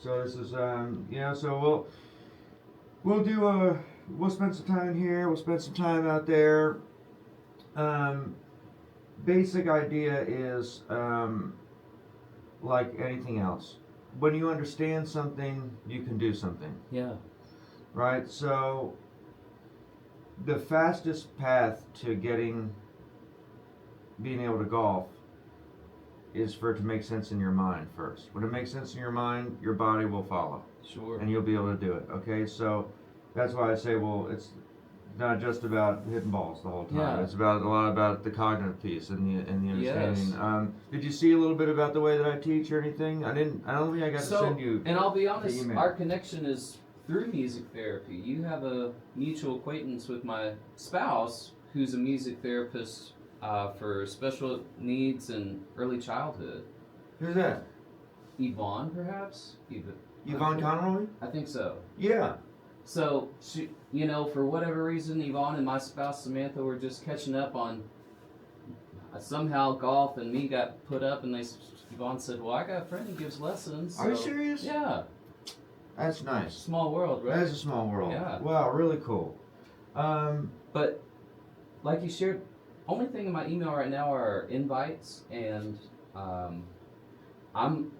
So this is so we'll spend some time here. We'll spend some time out there. Um, Basic idea is like anything else. When you understand something, you can do something. Yeah. Right. So the fastest path to being able to golf is for it to make sense in your mind first. When it makes sense in your mind, your body will follow. Sure. And you'll be able to do it. Okay, so that's why I say, well, it's not just about hitting balls the whole time. Yeah. It's about a lot about the cognitive piece and the understanding. Yes. Did you see a little bit about the way that I teach or anything? I didn't. I don't think I got to send you. And I'll be honest, email. our connection is through music therapy. You have a mutual acquaintance with my spouse, who's a music therapist for special needs and early childhood. Who's that? Yvonne, perhaps? Yvonne Conroy? I think so. Yeah. So, she, for whatever reason, Yvonne and my spouse Samantha were just catching up on somehow golf, and me got put up, and Yvonne said, well, I got a friend who gives lessons. So, are you serious? Yeah. That's nice. Small world, right? That is a small world. Yeah. Wow, really cool. But, like you shared, only thing in my email right now are invites, and I'm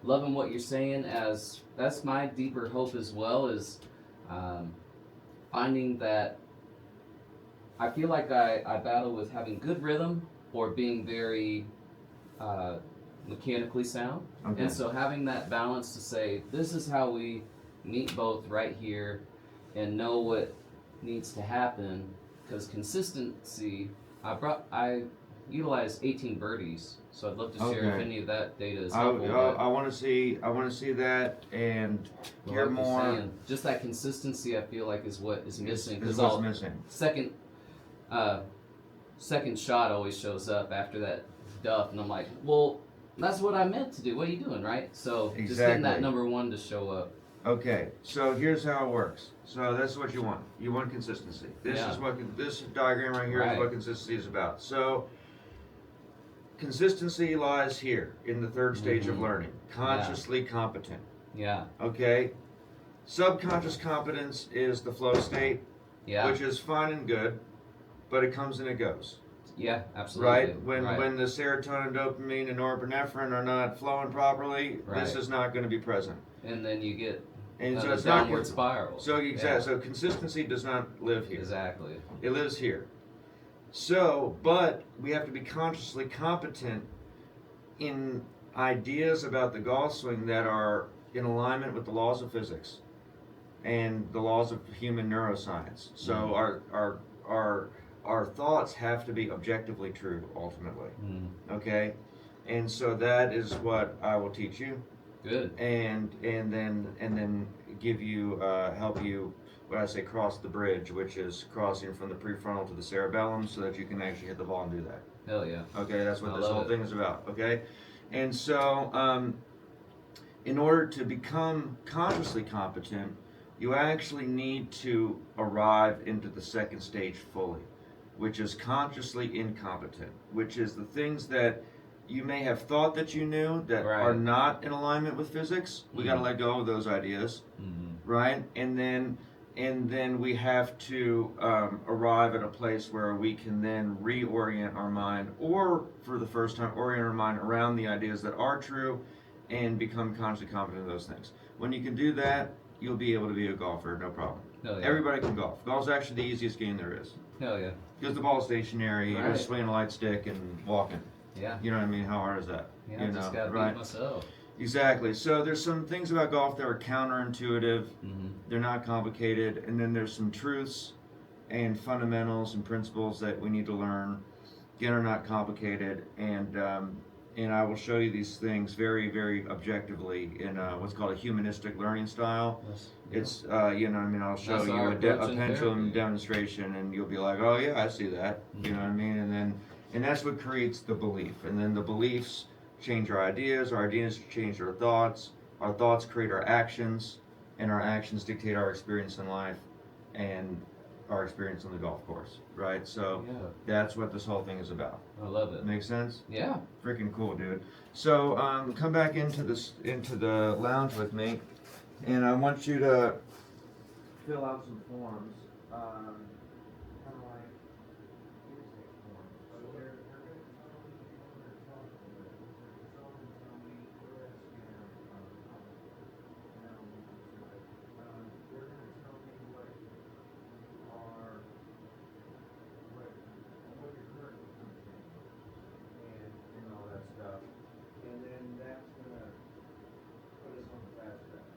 loving what you're saying, as that's my deeper hope as well, is finding that I feel like I battle with having good rhythm or being very mechanically sound. Okay. And so having that balance to say, this is how we meet both right here and know what needs to happen, because consistency, I utilized 18 birdies, so I'd love to share if Okay. any of that data is I helpful. want to see that and Well, hear like you're more. saying, just that consistency, I feel like, is what is missing. Is what's missing. Second shot always shows up after that duff, and I'm like, well, that's what I meant to do. What are you doing, right? So just getting that Exactly. number one to show up. Okay, so here's how it works. So this is what you want. You want consistency. This Yeah. is what this diagram right here is Right. what consistency is about. So consistency lies here in the third stage of Mhm. learning. Consciously competent. Yeah. Okay? Subconscious competence is the flow state, Yeah. which is fine and good, but it comes and it goes. Yeah, absolutely. Right? When the serotonin, dopamine, and norepinephrine are not flowing properly, this Right. is not going to be present. And then you get And so a it's not downward spiral. So exactly. So consistency does not live here. Exactly. It lives here. So, but we have to be consciously competent in ideas about the golf swing that are in alignment with the laws of physics and the laws of human neuroscience. So our thoughts have to be objectively true ultimately. Okay? And so that is what I will teach you. Good. And then give you help you what I say cross the bridge, which is crossing from the prefrontal to the cerebellum, so that you can actually hit the ball and do that. Hell yeah. Okay, that's what I this love whole it. thing is about. Okay, and so in order to become consciously competent, you actually need to arrive into the second stage fully, which is consciously incompetent, which is the things that you may have thought that you knew that Right. are not in alignment with physics. We got to let go of those ideas, right? And then we have to arrive at a place where we can then reorient our mind, or for the first time, orient our mind around the ideas that are true, and become consciously competent in those things. When you can do that, you'll be able to be a golfer, no problem. Hell yeah. Everybody can golf. Golf's actually the easiest game there is. Hell yeah. Because the ball's stationary, you're Right. just swinging a light stick and walking. Yeah. You know what I mean? How hard is that? Yeah, you I just gotta right? beat myself. Exactly. So there's some things about golf that are counterintuitive. They're not complicated, and then there's some truths and fundamentals and principles that we need to learn. Again, are not complicated, and I will show you these things very, very objectively in what's called a humanistic learning style. Yes. It's I'll show That's you our a approach in pendulum therapy. demonstration, and you'll be like, oh yeah, I see that. You know what I mean? And that's what creates the belief, and then the beliefs change our ideas change our thoughts create our actions, and our actions dictate our experience in life, and our experience on the golf course, right? So Yeah. that's what this whole thing is about. I love it. Make sense? Yeah. Freaking cool, dude. So come back into the lounge with me, and I want you to fill out some forms. Kind of like intake forms. So they're gonna tell me what they're talking about. They're tell me where I stand on the topic. Now we can do it. They're gonna tell me what are what your current thinking and all that stuff. And then that's gonna put us on the fast track.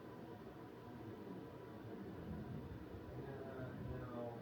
And then I'll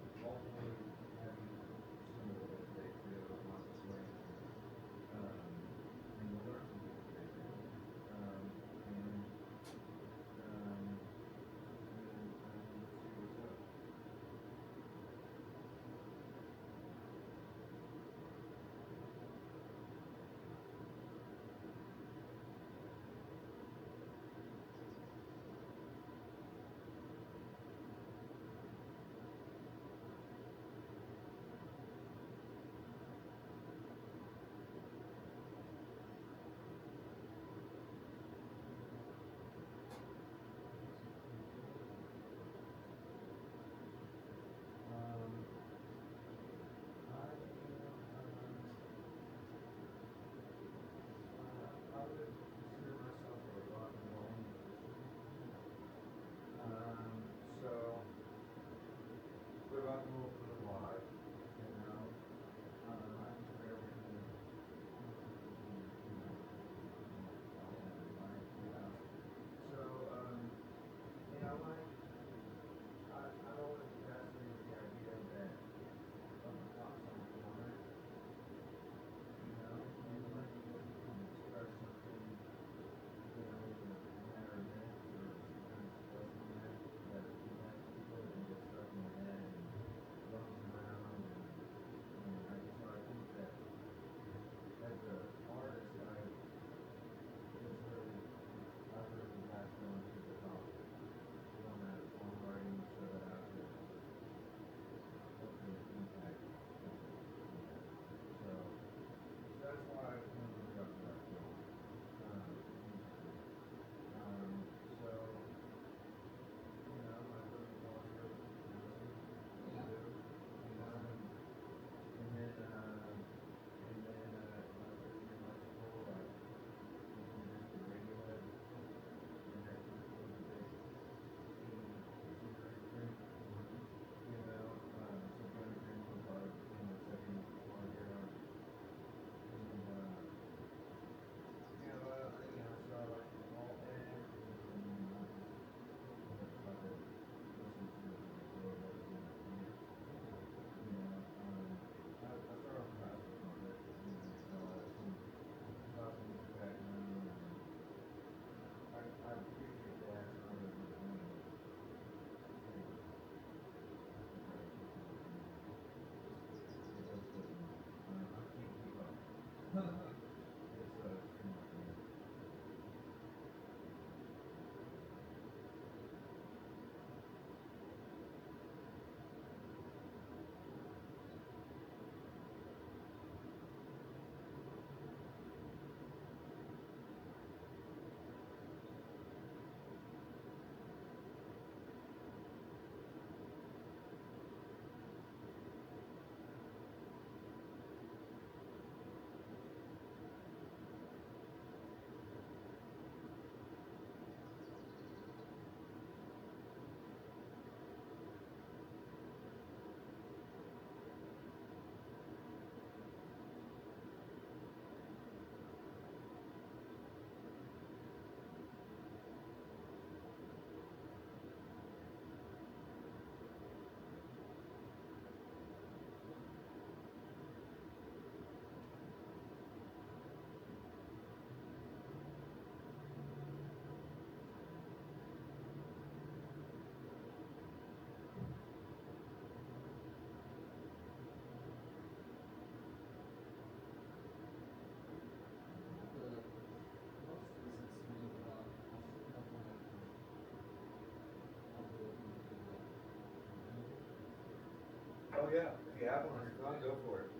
yeah. If you have one on your phone, go for it.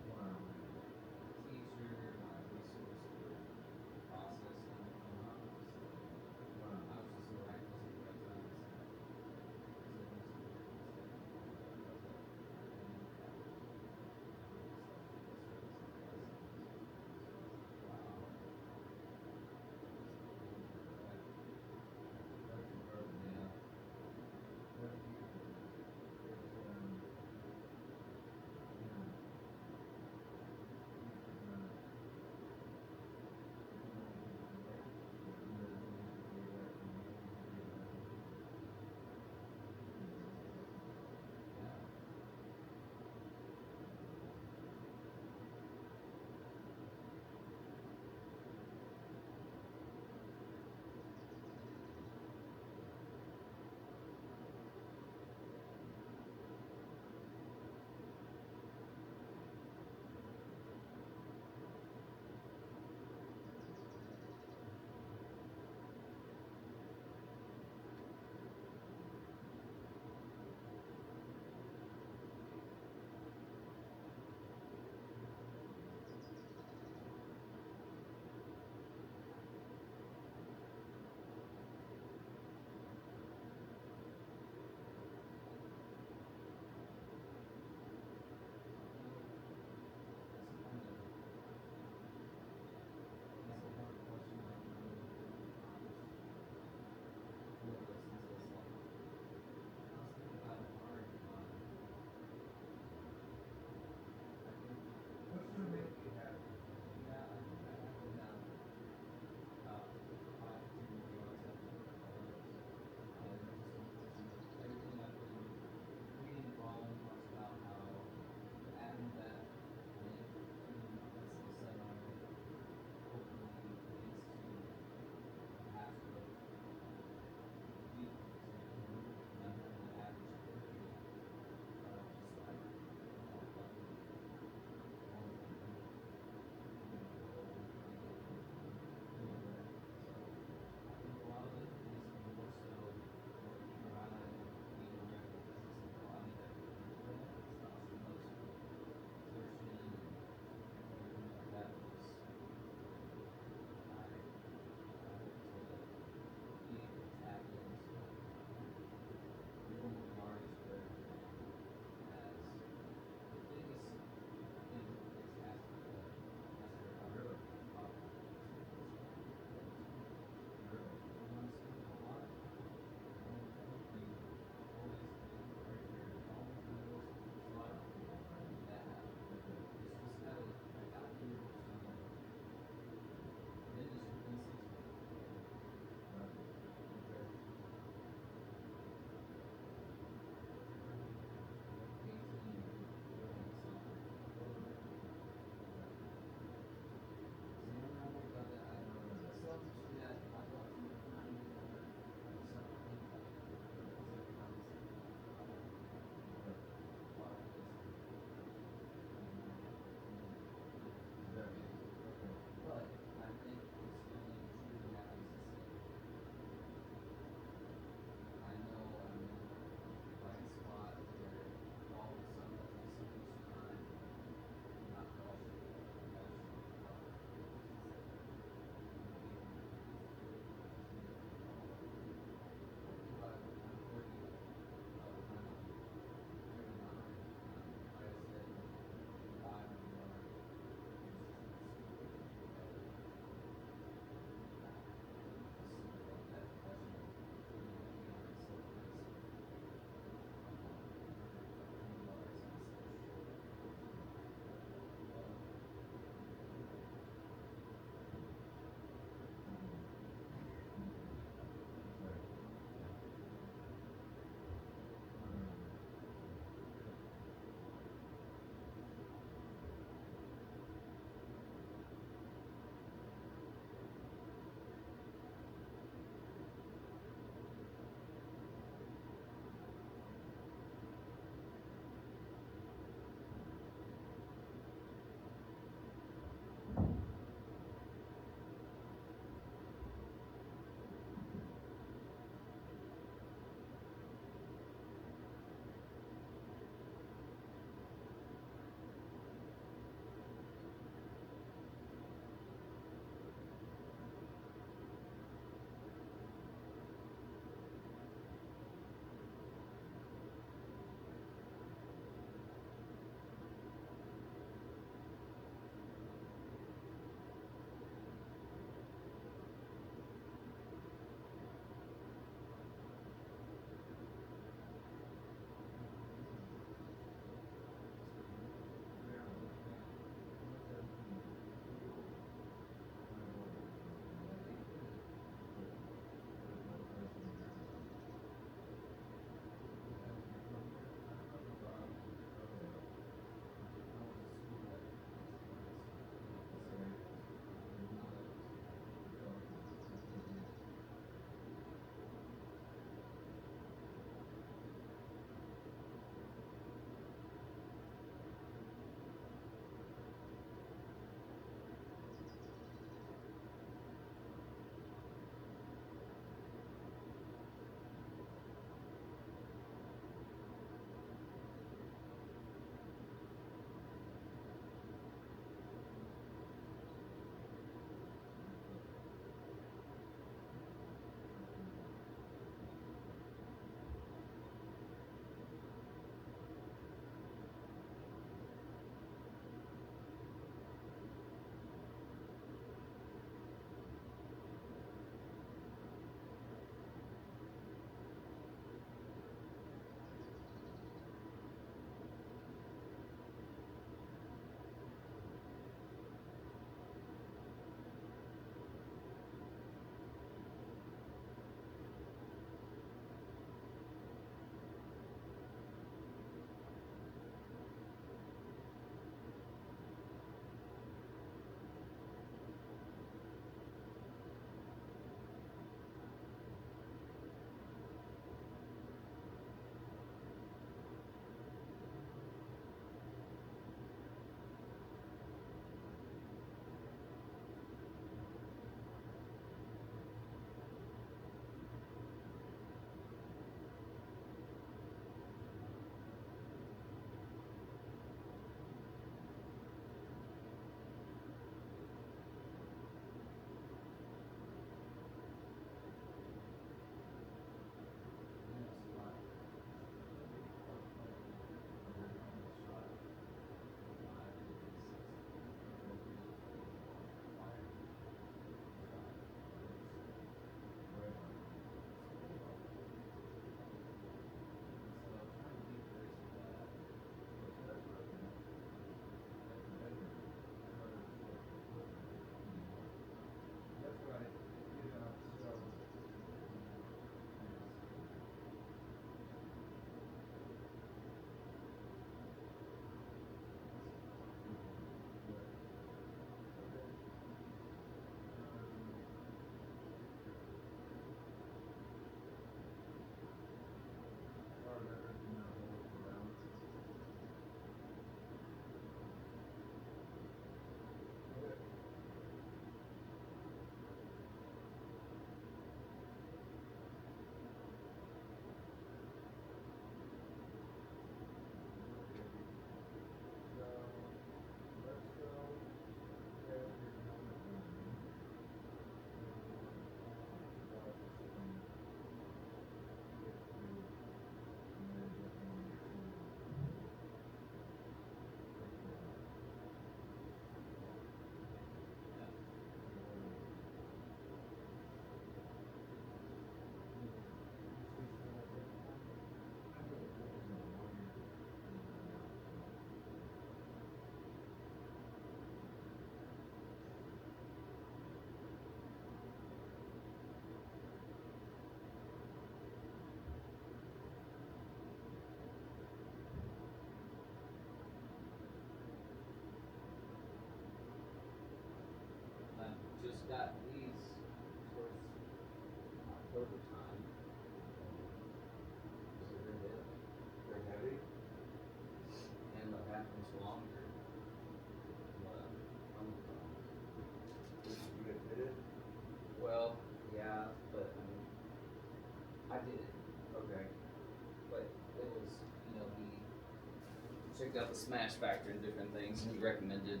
checked out the smash factor and different things, and he recommended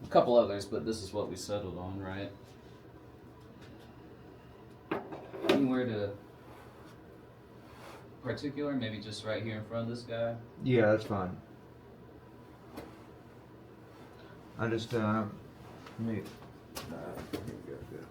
a couple others, but this is what we settled on, right? Anywhere to particular, maybe just right here in front of this guy. Yeah, that's fine. I just, here we go, good.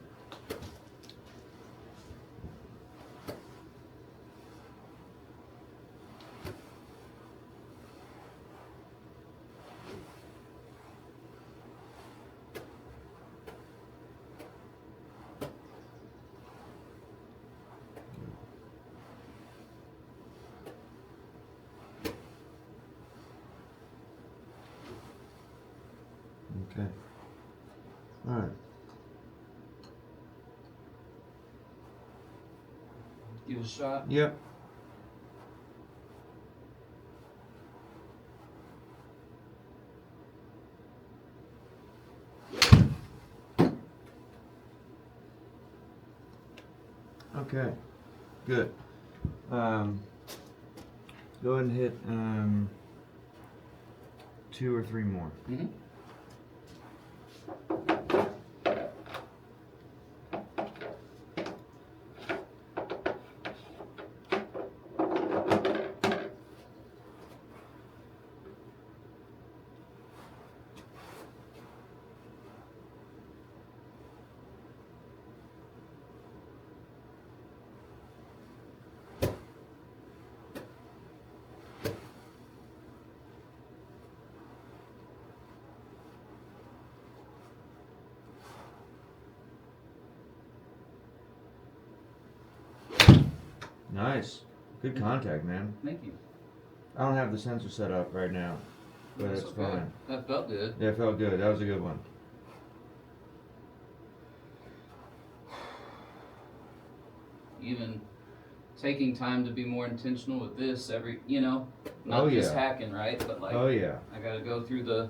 Okay. All right. Give it a shot. Yep. Okay. Good. Go ahead and hit 2 or 3 more. Mm-hmm. Nice. Good contact, man. Thank you. I don't have the sensor set up right now, but That's it's okay. fine. That felt good. Yeah, it felt good. That was a good one. Even taking time to be more intentional with this every, not Oh, just yeah. hacking, right? But like, Oh yeah. I gotta go through the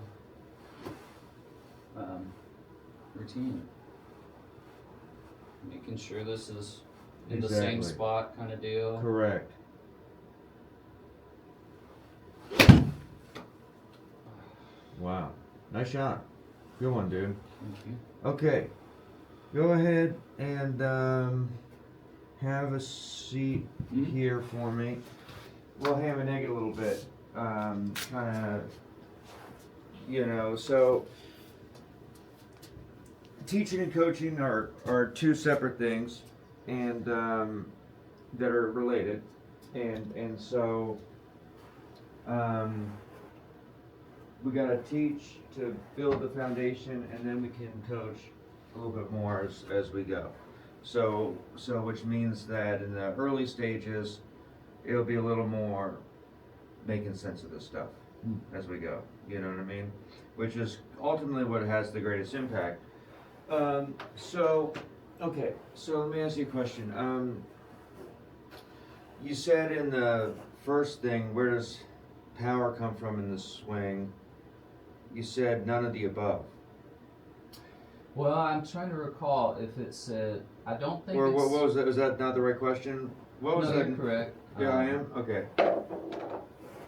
routine, making sure this is in the same Exactly. spot, kind of deal. Correct. Wow. Nice shot. Good one, dude. Thank you. Okay. Go ahead and have a seat Mhm. here for me. We'll ham and egg it a little bit. Kind of, so teaching and coaching are 2 separate things, and that are related, and so we gotta teach to build the foundation, and then we can coach a little bit more as we go. So which means that in the early stages, it'll be a little more making sense of this stuff as we go. You know what I mean? Which is ultimately what has the greatest impact. Okay, so let me ask you a question. You said in the first thing, where does power come from in the swing? You said none of the above. Well, I'm trying to recall if it said. I don't think. Or it's, what was that? Was that not the right question? What was no, that? you're correct. Yeah, I am? Okay.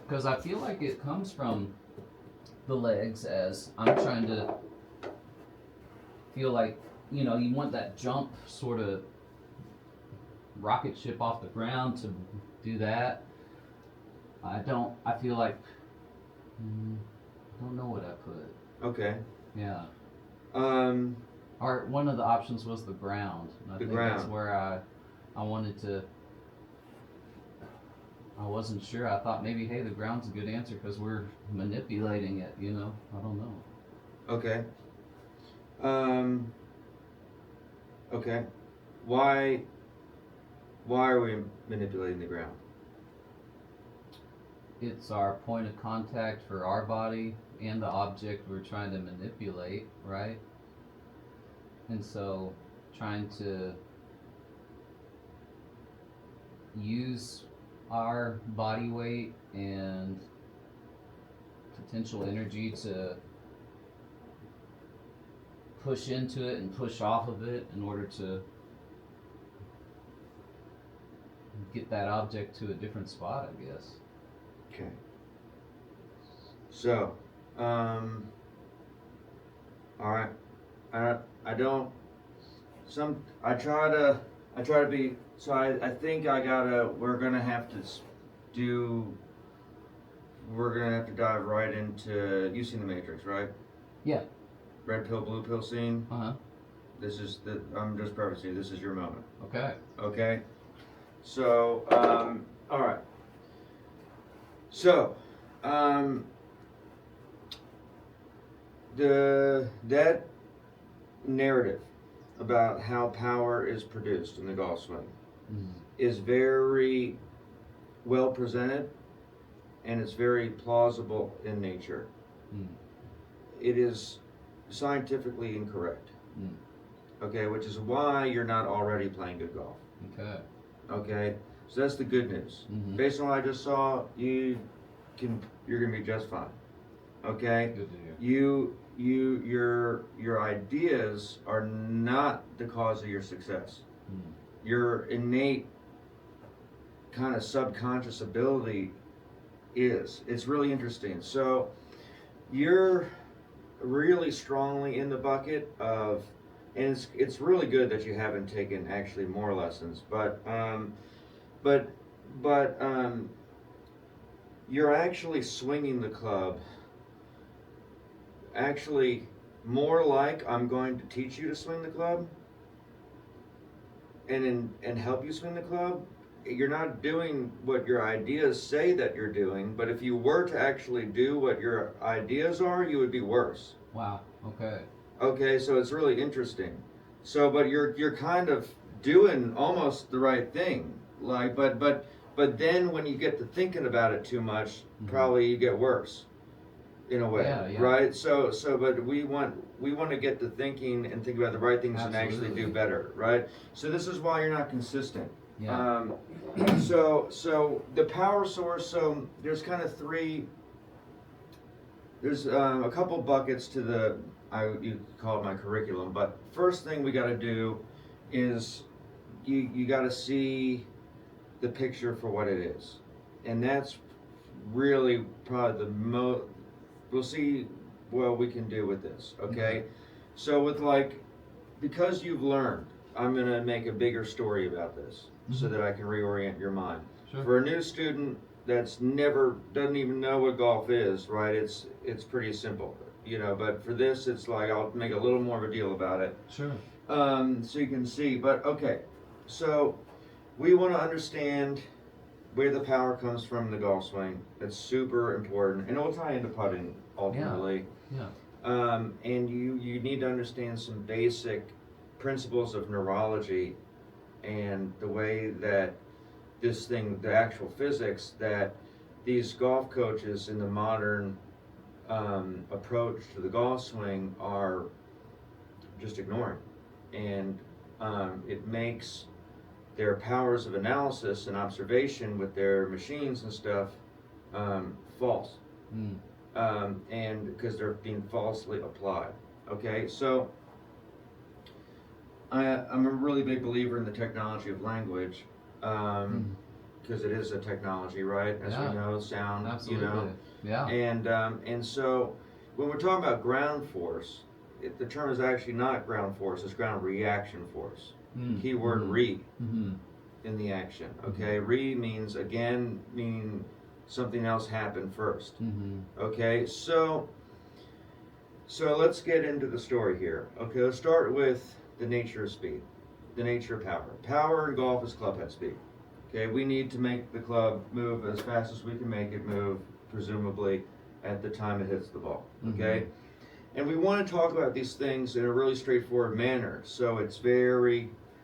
Because I feel like it comes from the legs, as I'm trying to feel like, you want that jump sort of rocket ship off the ground to do that. I feel like, I don't know what I put. Okay. Yeah. Um, Or one of the options was the ground. And I The think that's ground. where I wanted to. I wasn't sure. I thought maybe, hey, the ground's a good answer because we're manipulating it. I don't know. okay. Okay. Why are we manipulating the ground? It's our point of contact for our body and the object we're trying to manipulate, right? And so, trying to use our body weight and potential energy to push into it and push off of it in order to get that object to a different spot, I guess. Okay. So, all right. I don't. I try to be. So I think I gotta. We're gonna have to do. We're gonna have to dive right into. You've seen the Matrix, right? Yeah. Red pill, blue pill scene. Uh huh. This is the. I'm just prefacing. This is your moment. Okay. Okay. So, all right. So, that narrative about how power is produced in the golf swing is very well presented, and it's very plausible in nature. It is scientifically incorrect. Okay, which is why you're not already playing good golf. Okay. Okay, so that's the good news. Based on what I just saw, you're gonna be just fine. Okay, Good to hear. Your ideas are not the cause of your success. Your innate kind of subconscious ability is. It's really interesting. So you're really strongly in the bucket of, and it's really good that you haven't taken actually more lessons, but you're actually swinging the club actually more like I'm going to teach you to swing the club and help you swing the club. You're not doing what your ideas say that you're doing, but if you were to actually do what your ideas are, you would be worse. Wow. Okay. Okay, so it's really interesting. So, but you're kind of doing almost the right thing. Like, but then when you get to thinking about it too much, probably you get worse. In a way, Yeah. right? So, but we want to get to thinking and think about the right things and actually do better, right? So this is why you're not consistent. Yeah. So the power source. So there's kind of three. There's a couple buckets to the. You call it my curriculum, but first thing we got to do is you got to see the picture for what it is, and that's really probably the most. We'll see what we can do with this, okay? So with because you've learned, I'm gonna make a bigger story about this so that I can reorient your mind. Sure. For a new student that's doesn't even know what golf is, right? It's pretty simple, but for this, it's like, I'll make a little more of a deal about it. Sure. So you can see, but okay. So we wanna understand where the power comes from in the golf swing. It's super important, and it will tie into putting ultimately. Yeah. And you need to understand some basic principles of neurology and the way that the actual physics that these golf coaches in the modern approach to the golf swing are just ignoring, and it makes their powers of analysis and observation with their machines and stuff false. And because they're being falsely applied. Okay, so I'm a really big believer in the technology of language, because it is a technology, right? As we know, sound. Absolutely. Yeah. And so when we're talking about ground force, the term is actually not ground force; it's ground reaction force. Keyword re in the action. Okay, re means again, meaning something else happened first. Okay, so let's get into the story here. Okay, let's start with the nature of speed, the nature of power. Power in golf is club head speed. Okay, we need to make the club move as fast as we can make it move, presumably at the time it hits the ball. Okay. And we want to talk about these things in a really straightforward manner. So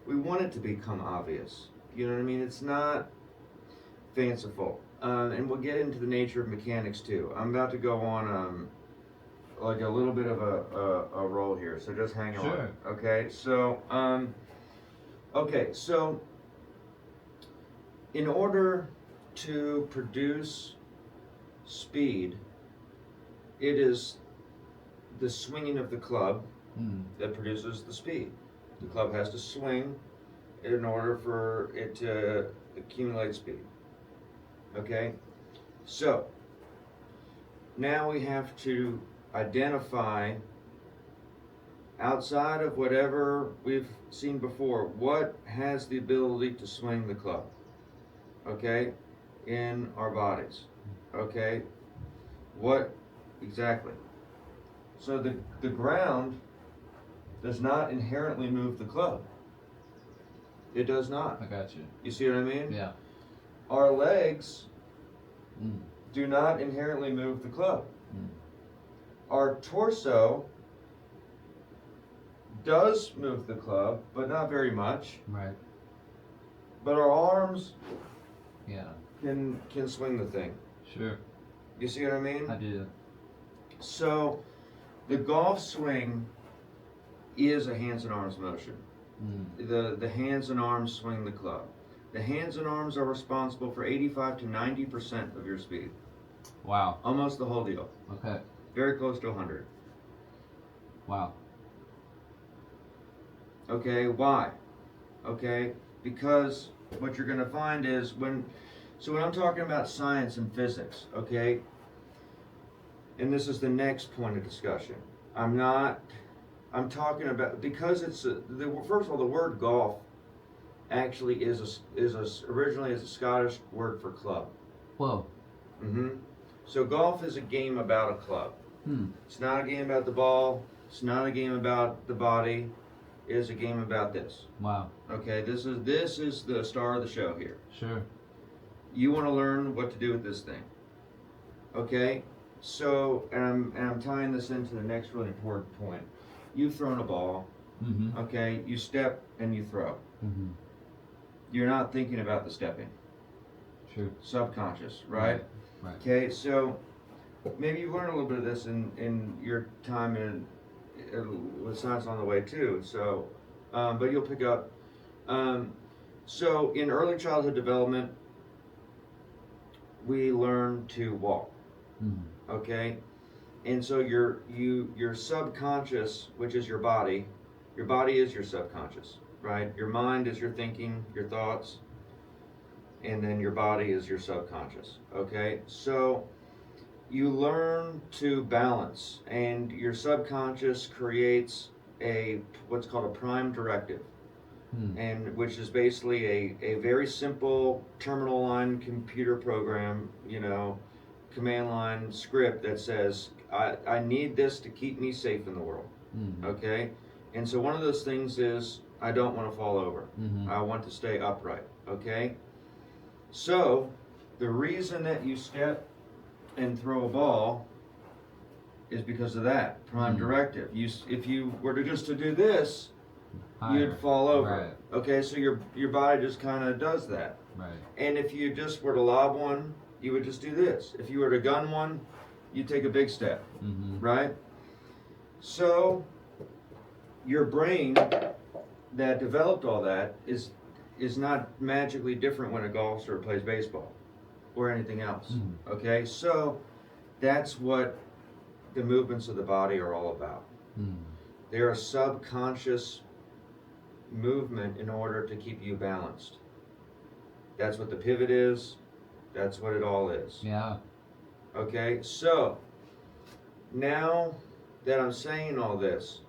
we want it to become obvious. You know what I mean? It's not fanciful. And we'll get into the nature of mechanics too. I'm about to go on like a little bit of a roll here, so just hang on. Sure. Okay, so in order to produce speed, it is the swinging of the club that produces the speed. The club has to swing in order for it to accumulate speed. Okay? So, now we have to identify, outside of whatever we've seen before, what has the ability to swing the club, okay, in our bodies, okay? What exactly? So the ground does not inherently move the club. It does not. I got you. You see what I mean? Yeah. Our legs Mm. do not inherently move the club. Mm. Our torso does move the club, but not very much. Right. But our arms Yeah. can swing the thing. Sure. You see what I mean? I do. So the golf swing is a hands and arms motion. Mm. The hands and arms swing the club. The hands and arms are responsible for 85 to 90% of your speed. Wow. Almost the whole deal. Okay. Very close to 100. Wow. Okay, why? Okay, because what you're going to find is when I'm talking about science and physics, okay, and this is the next point of discussion. I'm talking about, because it's first of all, the word golf actually originally is a Scottish word for club. Whoa. So golf is a game about a club. It's not a game about the ball. It's not a game about the body. It is a game about this. Wow. Okay, this is the star of the show here. Sure. You want to learn what to do with this thing. Okay, so and I'm tying this into the next really important point. You've thrown a ball. Mm-hmm. Okay, you step and you throw. Mm-hmm. You're not thinking about the stepping. Sure. Subconscious, right? Right. Okay, so maybe you learned a little bit of this in your time with Science on the Way too. So, but you'll pick up. So in early childhood development, we learn to walk. Mm-hmm. Okay, and so your subconscious, which is your body is your subconscious, right? Your mind is your thinking, your thoughts, and then your body is your subconscious. Okay, so you learn to balance, and your subconscious creates what's called a prime directive, and which is basically a very simple terminal line computer program, command line script that says, I need this to keep me safe in the world. Mm-hmm. Okay, and so one of those things is I don't want to fall over. Mm-hmm. I want to stay upright. Okay, so the reason that you step and throw a ball is because of that prime directive. If you were to just to do this, you'd fall over. Right. Okay, so your body just kind of does that. Right. And if you just were to lob one, you would just do this. If you were to gun one, you'd take a big step. Mm-hmm. Right? So your brain that developed all that is not magically different when a golfer plays baseball or anything else. Mm-hmm. Okay, so that's what the movements of the body are all about. Mm-hmm. They're a subconscious movement in order to keep you balanced. That's what the pivot is. That's what it all is. Yeah. Okay, so now that I'm saying all this,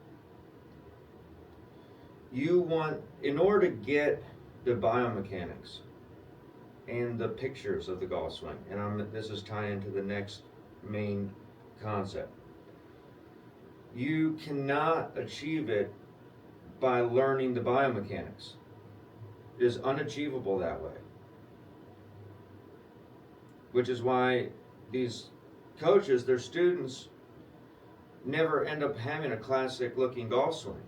in order to get the biomechanics and the pictures of the golf swing, and this is tying into the next main concept. You cannot achieve it by learning the biomechanics. It is unachievable that way. Which is why these coaches, their students, never end up having a classic looking golf swing.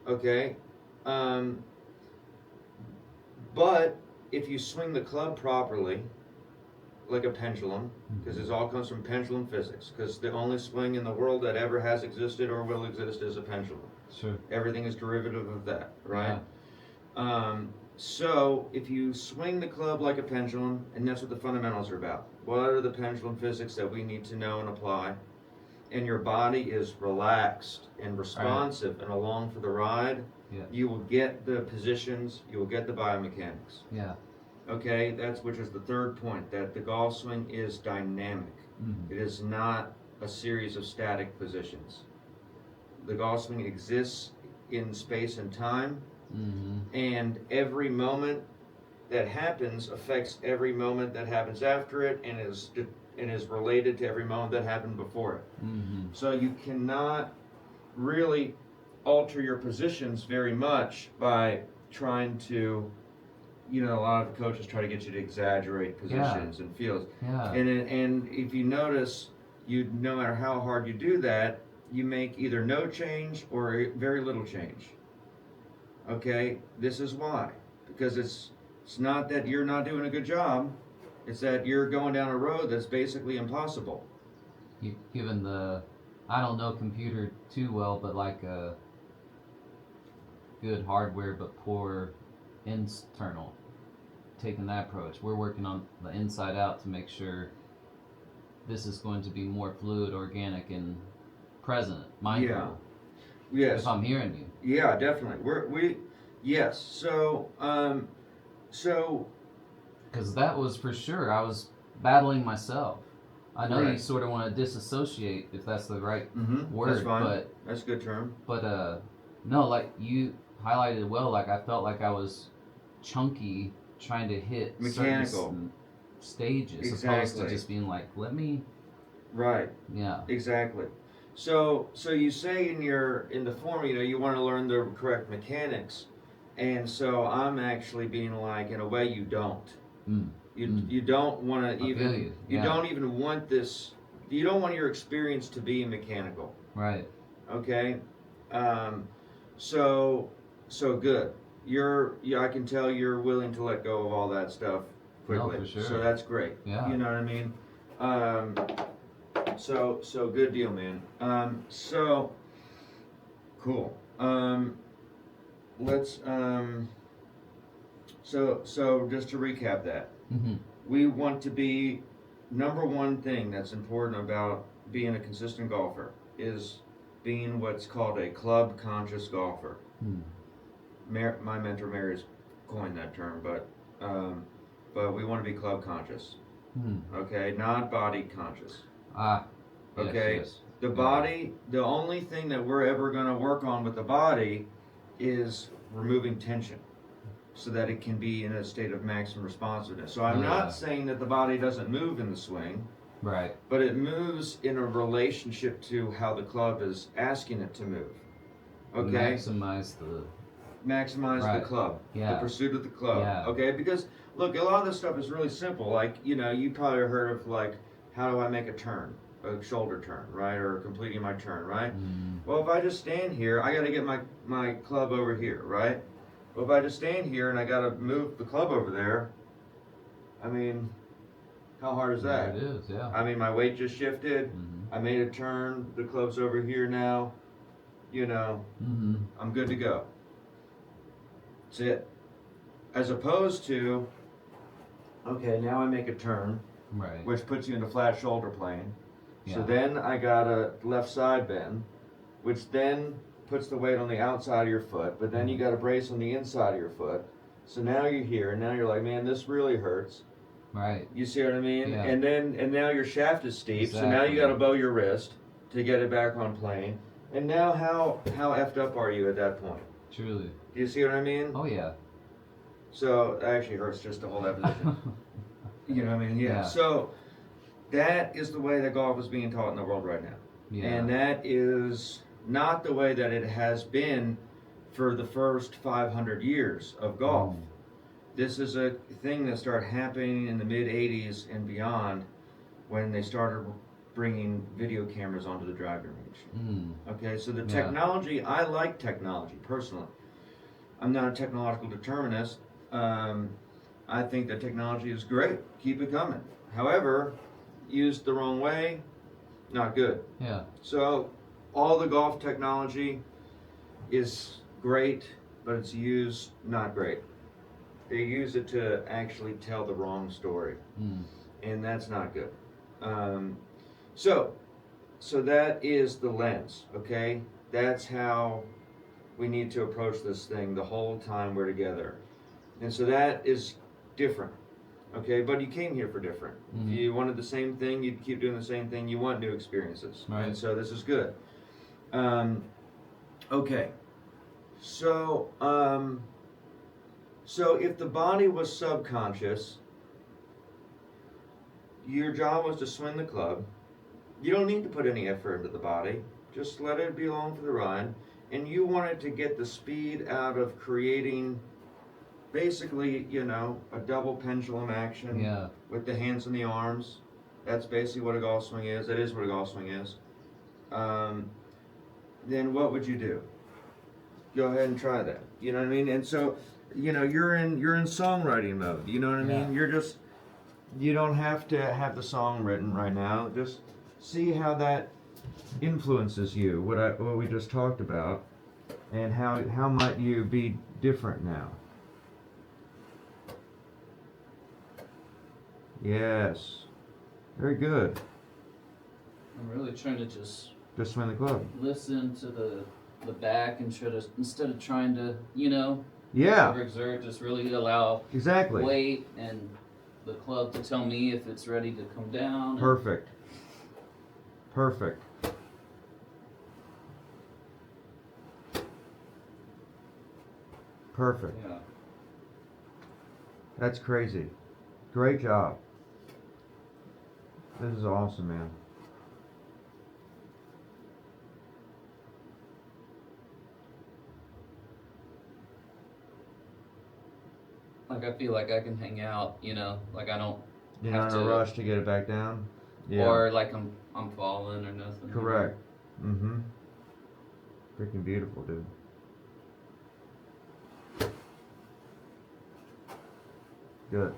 Okay? But if you swing the club properly, like a pendulum, because it all comes from pendulum physics, because the only swing in the world that ever has existed or will exist is a pendulum. Sure. Everything is derivative of that, right? Yeah. So if you swing the club like a pendulum, and that's what the fundamentals are about. What are the pendulum physics that we need to know and apply? And your body is relaxed and responsive and along for the ride. Yeah. You will get the positions, you will get the biomechanics. Yeah. Okay, which is the third point, that the golf swing is dynamic. Mm-hmm. It is not a series of static positions. The golf swing exists in space and time, Mm-hmm. and every moment that happens affects every moment that happens after it, and is related to every moment that happened before it. Mm-hmm. So you cannot really alter your positions very much by trying to, a lot of coaches try to get you to exaggerate positions and fields. Yeah. And if you notice, no matter how hard you do that, you make either no change or very little change. Okay, this is why. Because it's not that you're not doing a good job, it's that you're going down a road that's basically impossible. Given I don't know computer too well, but like good hardware but poor internal. Taking that approach, we're working on the inside out to make sure this is going to be more fluid, organic, and present, mindful. Yeah. Yes. If I'm hearing you. Yeah, definitely. Yes. So because that was for sure. I was battling myself. I know right. you sort of want to disassociate, if that's the right word. That's fine. But that's a good term. But no, like you highlighted well. Like I felt like I was chunky, trying to hit mechanical certain stages, exactly. Opposed to just being like, let me. Right. Yeah. Exactly. So you say in the form, you want to learn the correct mechanics, and so I'm actually being like, in a way, you don't. You don't want to even. You don't even want this. You don't want your experience to be mechanical. Right. Okay. So good. I can tell you're willing to let go of all that stuff quickly. No, for sure. So that's great. Yeah. You know what I mean? So good deal, man. So cool. Let's so just to recap that. Mm-hmm. We want to be, number one thing that's important about being a consistent golfer is being what's called a club conscious golfer. My mentor Mary's coined that term, but we want to be club conscious. Okay, not body conscious. Okay, yes. The body, the only thing that we're ever going to work on with the body is removing tension so that it can be in a state of maximum responsiveness. So I'm not saying that the body doesn't move in the swing, right? But it moves in a relationship to how the club is asking it to move. Okay? Maximize the club. Yeah. The pursuit of the club. Yeah. Okay? Because look, a lot of this stuff is really simple. Like, you probably heard of like, how do I make a turn? A shoulder turn, right? Or completing my turn, right? Well, if I just stand here, I got to get my club over here, right? Well, if I just stand here and I got to move the club over there, I mean, how hard is that? It is, yeah. I mean, my weight just shifted. I made a turn. The club's over here now. I'm good to go. That's it. As opposed to, okay, now I make a turn, right, which puts you into flat shoulder plane. Yeah. So then I got a left side bend, which then puts the weight on the outside of your foot, but then you got a brace on the inside of your foot. So now you're here, and now you're like, man, this really hurts. Right. You see what I mean? Yeah. And now your shaft is steep, Exactly. so now you got to bow your wrist to get it back on plane. And now how effed up are you at that point? Truly. Do you see what I mean? Oh yeah. So it actually hurts just to hold that position. You know what I mean? Yeah. Yeah. So that is the way that golf is being taught in the world right now. Yeah. And that is not the way that it has been for the first 500 years of golf. This is a thing that started happening in the mid-'80s and beyond when they started bringing video cameras onto the driving range. Okay, so the technology, I like technology personally. I'm not a technological determinist. I think that technology is great. Keep it coming. However, used the wrong way, not good. Yeah. So all the golf technology is great, but it's used not great. They use it to actually tell the wrong story, and that's not good. So that is the lens, okay? That's how we need to approach this thing the whole time we're together. And so that is different. Okay, but you came here for different. Mm-hmm. If you wanted the same thing, you'd keep doing the same thing. You want new experiences. Right. And so this is good. Okay. So, so if the body was subconscious, your job was to swing the club. You don't need to put any effort into the body. Just let it be along for the ride. And you wanted to get the speed out of creating basically, you know, a double pendulum action with the hands and the arms. That's basically what a golf swing is. That is what a golf swing is. Then what would you do? Go ahead and try that. You know what I mean? And so, you know, you're in songwriting mode. You know what I mean? You don't have to have the song written right now. Just see how that influences you. What we just talked about, and how might you be different now? Yes. Very good. I'm really trying to just swing the club. listen to the back and try to, instead of trying to, you know, Yeah. overexert, just really allow Exactly. weight and the club to tell me if it's ready to come down. Perfect. Perfect. Perfect. Yeah. That's crazy. Great job. This is awesome, man. Like I feel like I can hang out, you know, like I don't You're have not in a to, rush to get it back down? Yeah. or like I'm falling or nothing. Correct. Mm-hmm. Freaking beautiful, dude. Good.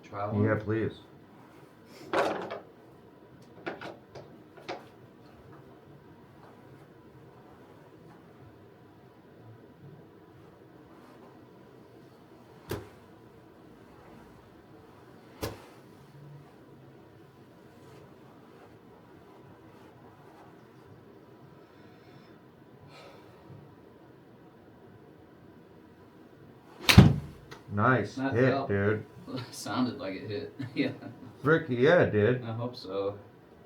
Try one. Yeah, please. Nice That hit, felt- dude. Sounded like it hit. Yeah. Fricky, yeah, it did. I hope so.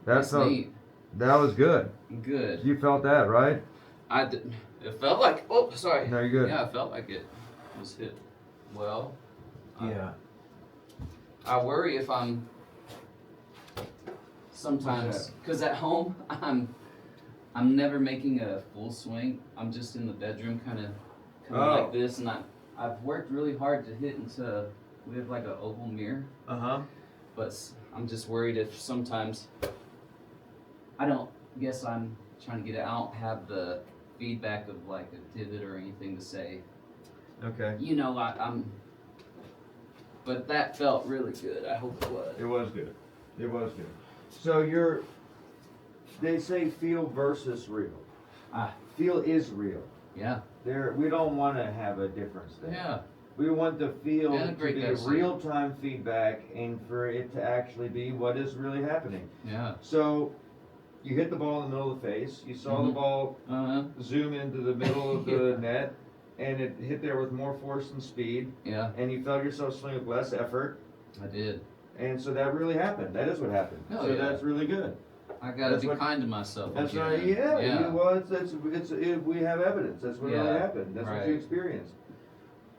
That That's felt, neat. that was good. Good. You felt that, right? I did. It felt like. Oh, sorry. No, you're good. Yeah, I felt like it was hit well. Yeah. I worry if I'm sometimes because at home I'm never making a full swing. I'm just in the bedroom, kind of like this, and I've worked really hard to hit into. We have like an oval mirror, but I'm just worried if sometimes I don't guess I'm trying to get it. I don't have the feedback of like a divot or anything to say. Okay. You know, I'm. But that felt really good. I hope it was. It was good. It was good. So they say feel versus real. Feel is real. Yeah. We don't want to have a difference there. Yeah. We want the feel Yeah, to great be guess. real-time feedback and for it to actually be what is really happening. Yeah. So you hit the ball in the middle of the face. You saw the ball zoom into the middle of the net, and it hit there with more force and speed. Yeah. And you felt yourself swing with less effort. I did. And so that really happened. That is what happened. Oh, so yeah. that's really good. I gotta be kind to myself. That's again. right. Yeah. Yeah. We have evidence. That's what really happened. That's what you experienced.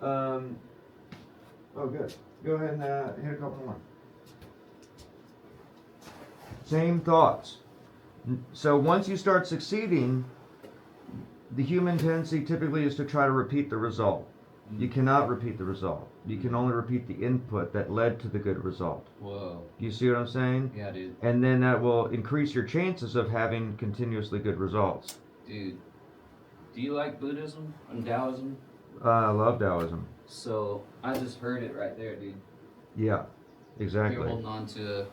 Oh, good. Go ahead and hit a couple more. Same thoughts. So once you start succeeding, the human tendency typically is to try to repeat the result. You cannot repeat the result. You can only repeat the input that led to the good result. Whoa. Do you see what I'm saying? Yeah, dude. And then that will increase your chances of having continuously good results. Dude, do you like Buddhism and Taoism? I love Taoism. So I just heard it right there, dude. Yeah, If exactly. you're holding on to an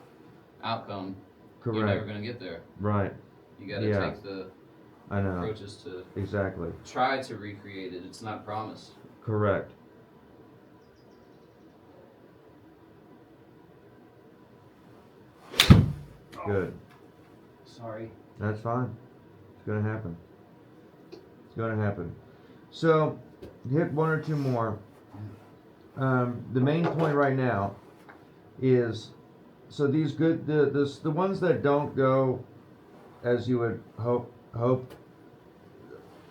outcome, Correct. you're never gonna get there. Right. You gotta take the I know. approaches to Exactly. try to recreate it. It's not promised. Correct. Good. Sorry. That's fine. It's gonna happen. It's gonna happen. So, hit one or two more. The main point right now is, so these good, the ones that don't go as you would hope,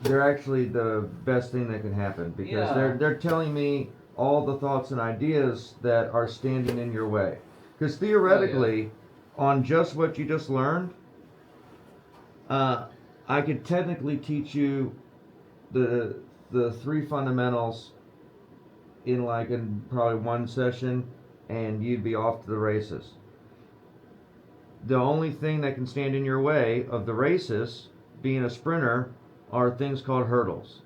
they're actually the best thing that can happen, because Yeah. they're telling me all the thoughts and ideas that are standing in your way. Because theoretically, on just what you just learned, I could technically teach you the three fundamentals in probably one session, and you'd be off to the races. The only thing that can stand in your way of the races, being a sprinter, are things called hurdles.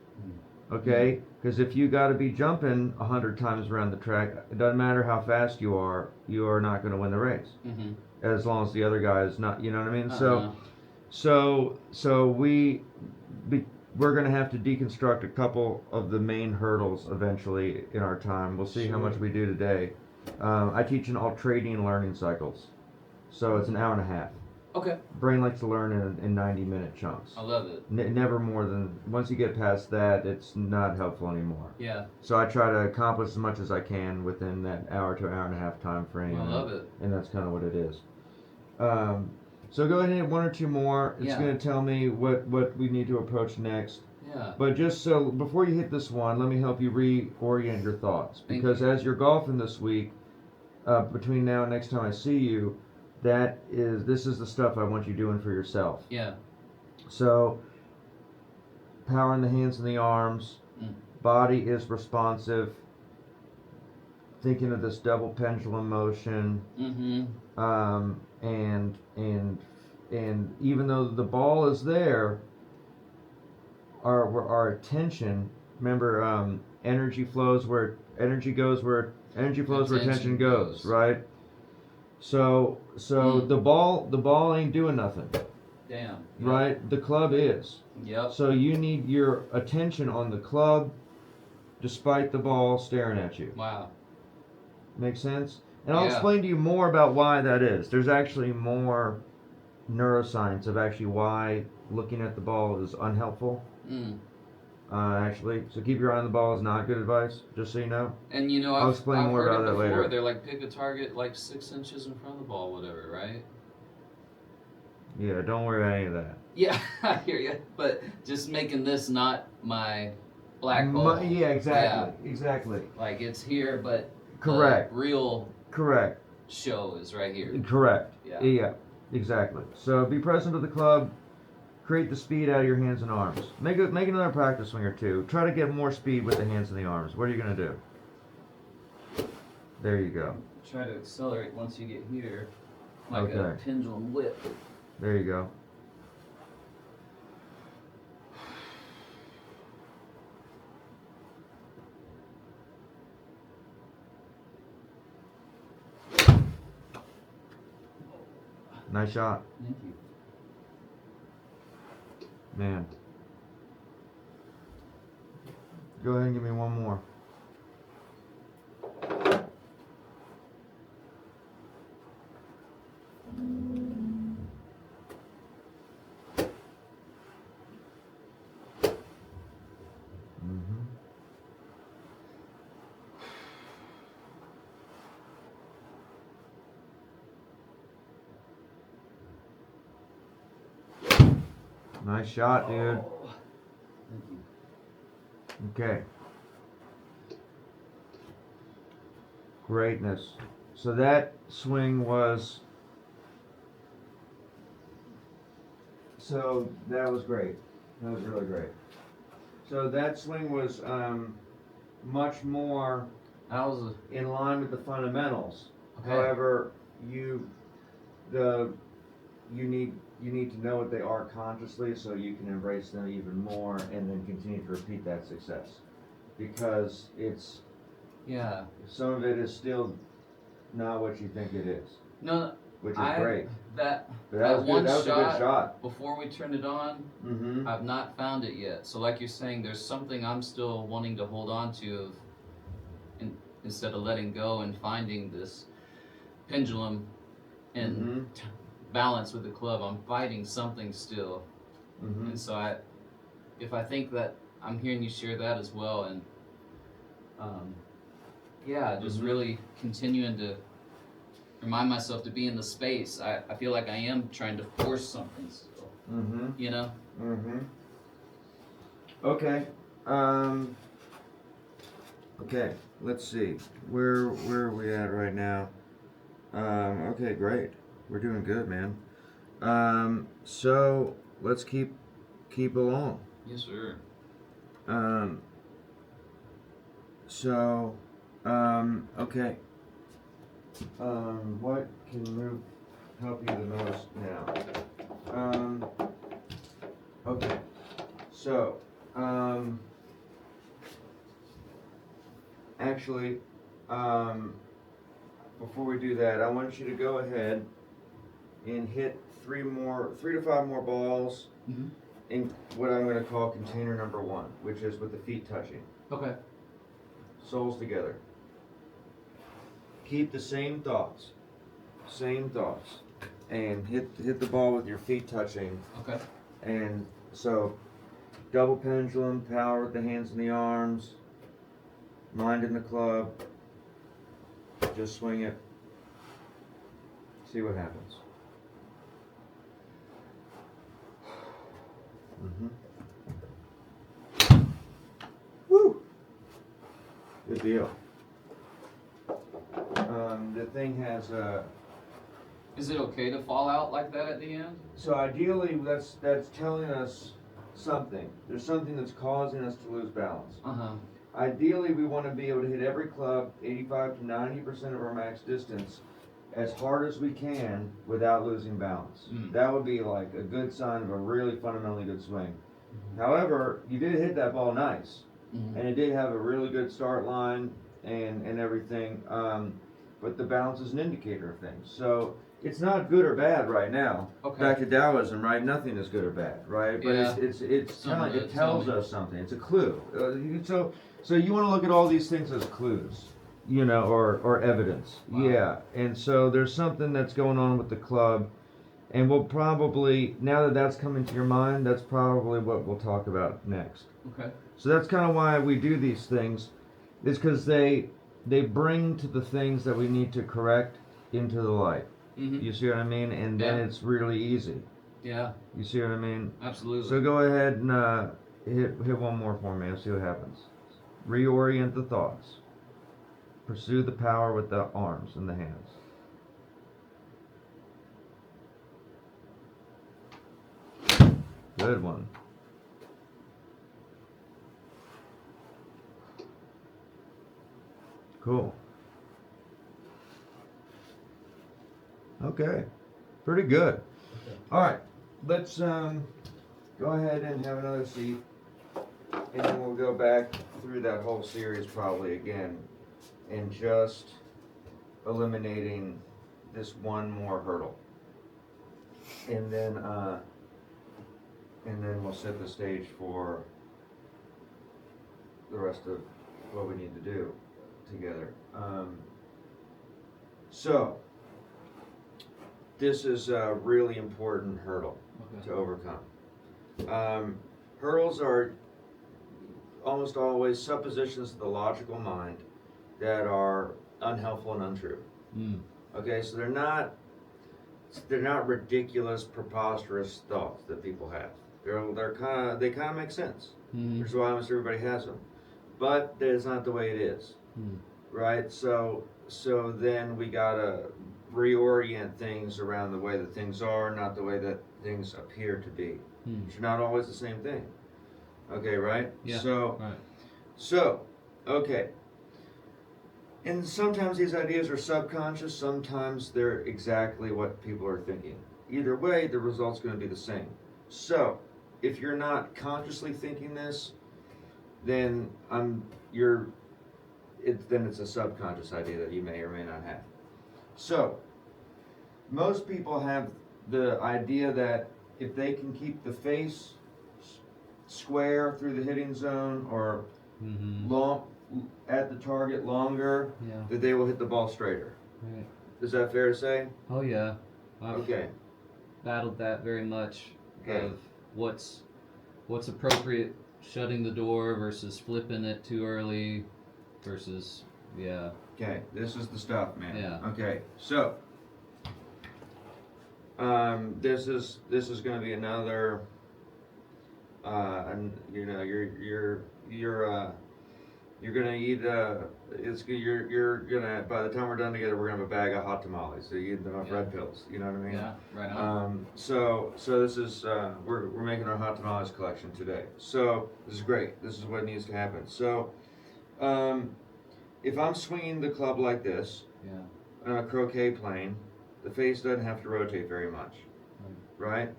Okay? Because if you got to be jumping 100 times around the track, it doesn't matter how fast you are not going to win the race. Mm-hmm. As long as the other guy is not, you know what I mean? Uh-huh. So we're going to have to deconstruct a couple of the main hurdles eventually in our time. We'll see how much we do today. I teach in alternating learning cycles, so it's an hour and a half. Okay. Brain likes to learn in 90-minute chunks. I love it. Never more than, once you get past that, it's not helpful anymore. Yeah. So I try to accomplish as much as I can within that hour to hour and a half time frame. I love it. And that's kind of what it is. So go ahead and hit one or two more. It's going to tell me what we need to approach next. Yeah. But just so, before you hit this one, let me help you reorient your thoughts. Because as you're golfing this week, between now and next time I see you, this is the stuff I want you doing for yourself. Yeah. So, power in the hands and the arms, body is responsive, thinking of this double pendulum motion, and even though the ball is there, our attention, remember, energy flows where energy goes, where energy flows where attention goes, right? So the ball ain't doing nothing. Damn. Right? The club is. Yep. So you need your attention on the club despite the ball staring at you. Wow. Make sense? And I'll explain to you more about why that is. There's actually more neuroscience of actually why looking at the ball is unhelpful. Actually, so keep your eye on the ball is not good advice, just so you know. And I'll explain more about that later. They're like, pick a target like 6 inches in front of the ball, whatever, right? Yeah, don't worry about any of that. Yeah, I hear you. But just making this not my black hole. Yeah, exactly. Exactly. Like it's here, but correct. The real correct show is right here. Correct. Yeah. Yeah, exactly. So be present to the club. Create the speed out of your hands and arms. Make another practice swing or two. Try to get more speed with the hands and the arms. What are you going to do? There you go. Try to accelerate once you get here, like a pendulum whip. There you go. Nice shot. Thank you. Man. Go ahead and give me one more. Nice shot, dude. Thank you. Okay. Greatness. So that swing was... So that was great. That was really great. So that swing was much more in line with the fundamentals. Okay. However, you need to know what they are consciously, so you can embrace them even more, and then continue to repeat that success, because it's some of it is still not what you think it is. No, which is great. That was one good. That was a good shot. Before we turned it on, I've not found it yet. So like you're saying, there's something I'm still wanting to hold on to, instead of letting go and finding this pendulum and balance with the club. I'm fighting something still, and so if I think that I'm hearing you share that as well, and Yeah, just really continuing to remind myself to be in the space. I feel like I am trying to force something still. You know? Okay. Okay, let's see. Where are we at right now? Okay, great. We're doing good, man. So let's keep along. Yes, sir. So, okay. What can help you the most now? Okay. So, actually, before we do that, I want you to go ahead and hit 3 to 5 more balls in what I'm going to call container number 1, which is with the feet touching. Okay. Soles together. Keep the same thoughts, and hit the ball with your feet touching. Okay. And so, double pendulum, power with the hands and the arms, mind in the club. Just swing it. See what happens. Woo! Good deal. The thing has a. Is it okay to fall out like that at the end? So ideally, that's telling us something. There's something that's causing us to lose balance. Ideally, we want to be able to hit every club 85 to 90% of our max distance as hard as we can without losing balance. That would be like a good sign of a really fundamentally good swing. However, you did hit that ball nice, and it did have a really good start line and everything. But the balance is an indicator of things. So it's not good or bad right now. Okay. Back to Taoism, right? Nothing is good or bad, right? But Yeah. it tells us something. It's a clue. So you want to look at all these things as clues, or evidence. Wow. Yeah. And so there's something that's going on with the club, and we'll probably, now that that's coming to your mind, that's probably what we'll talk about next. Okay. So that's kind of why we do these things, is because they bring to the things that we need to correct into the light. You see what I mean? And then it's really easy. Yeah. You see what I mean? Absolutely. So go ahead and hit one more for me. I'll see what happens. Reorient the thoughts. Pursue the power with the arms and the hands. Good one. Cool. Okay. Pretty good. Okay. All right. Let's go ahead and have another seat, and then we'll go back through that whole series probably again, and just eliminating this one more hurdle, and then we'll set the stage for the rest of what we need to do together. So this is a really important hurdle to overcome. Hurdles are almost always suppositions of the logical mind that are unhelpful and untrue. Okay, so they're not ridiculous, preposterous thoughts that people have. They kind of make sense. Which is why almost everybody has them, but that is not the way it is, right? So then we gotta reorient things around the way that things are, not the way that things appear to be, which are not always the same thing. Okay, right? Yeah. So, okay. And sometimes these ideas are subconscious, sometimes they're exactly what people are thinking. Either way, the result's going to be the same. So, if you're not consciously thinking this, then it's a subconscious idea that you may or may not have. So, most people have the idea that if they can keep the face square through the hitting zone or long at the target longer, that they will hit the ball straighter. Right. Is that fair to say? Oh yeah. I've Okay. battled that very much. Okay. Of what's appropriate, shutting the door versus flipping it too early versus Yeah. Okay, this is the stuff, man. Yeah. Okay, so this is going to be another. And you know, you're gonna eat. You're gonna. By the time we're done together, we're gonna have a bag of hot tamales. So you eat enough red pills. You know what I mean? Yeah. Right on. So this is we're making our hot tamales collection today. So this is great. This is what needs to happen. So, if I'm swinging the club like this, Yeah. on a croquet plane, the face doesn't have to rotate very much, right?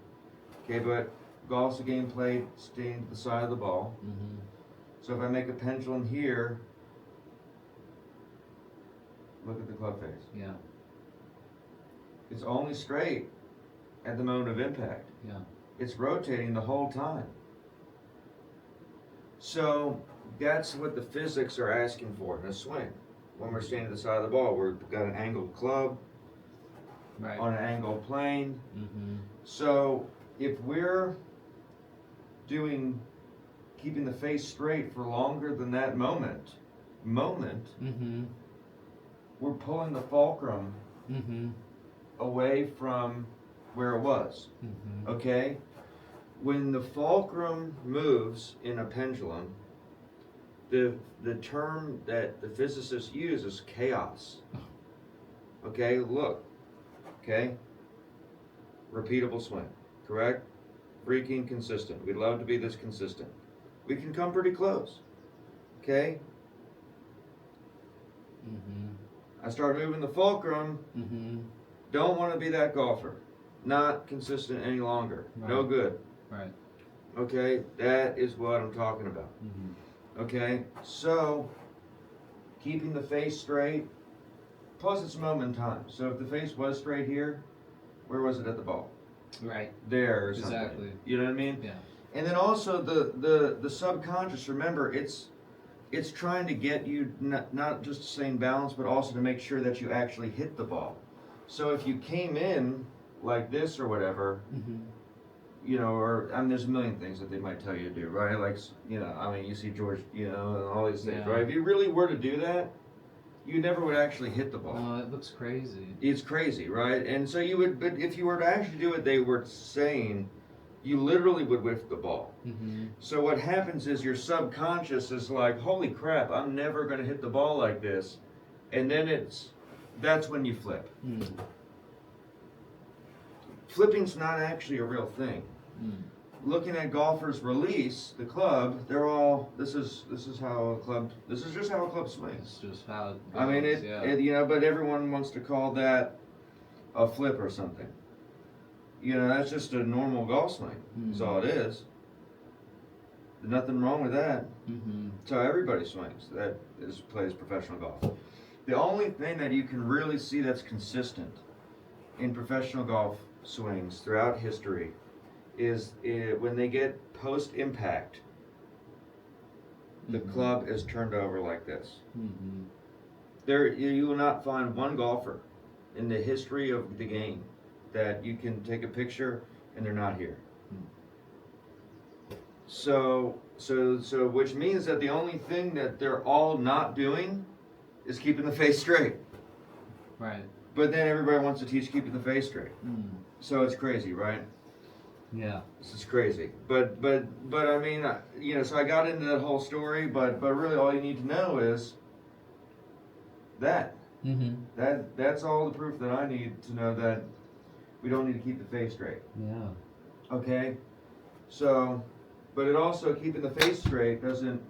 Okay, but golf's a game played staying to the side of the ball. Mm-hmm. So if I make a pendulum here, look at the club face. Yeah. It's only straight at the moment of impact. Yeah. It's rotating the whole time. So that's what the physics are asking for in a swing. When we're standing at the side of the ball, we've got an angled club Right. on an angled plane. Mm-hmm. So if we're keeping the face straight for longer than that moment, Mm-hmm. we're pulling the fulcrum Mm-hmm. away from where it was. Mm-hmm. Okay? When the fulcrum moves in a pendulum, the term that the physicists use is chaos. Okay, look. Okay? Repeatable swing. Correct? Freaking consistent. We'd love to be this consistent. We can come pretty close. Okay? Mm-hmm. I start moving the fulcrum. Mm-hmm. Don't want to be that golfer. Not consistent any longer. Right. No good. Right. Okay? That is what I'm talking about. Mm-hmm. Okay? So, keeping the face straight, plus it's a moment in time. So if the face was straight here, where was it at the ball? Right. There or something. Exactly. You know what I mean? Yeah. And then also the subconscious, remember, it's trying to get you not just to stay in balance, but also to make sure that you actually hit the ball. So if you came in like this or whatever, Mm-hmm. you know, or I mean, there's a million things that they might tell you to do, right? Like, you know, I mean, you see George, you know, and all these things, Yeah. right? If you really were to do that, you never would actually hit the ball. Oh, it looks crazy. It's crazy, right? And so you would, but if you were to actually do it, they were saying you literally would whiff the ball. Mm-hmm. So what happens is your subconscious is like, holy crap, I'm never going to hit the ball like this. And then that's when you flip. Mm. Flipping's not actually a real thing. Mm. Looking at golfers release the club, they're all, this is just how a club swings. It's just how it goes. I mean, yeah. you know, but everyone wants to call that a flip or something. You know, that's just a normal golf swing. That's all it is. There's nothing wrong with that. Mm-hmm. So everybody swings that plays professional golf. The only thing that you can really see that's consistent in professional golf swings throughout history is when they get post-impact, the Mm-hmm. club is turned over like this. Mm-hmm. There, you will not find one golfer in the history of the game that you can take a picture and they're not here. So which means that the only thing that they're all not doing is keeping the face straight. Right. But then everybody wants to teach keeping the face straight. Mm. So it's crazy, right? Yeah. This is crazy. But I mean, you know, so I got into that whole story, but really all you need to know is that. Mm-hmm. That's all the proof that I need to know that we don't need to keep the face straight. Yeah. Okay? So, but it also, keeping the face straight doesn't,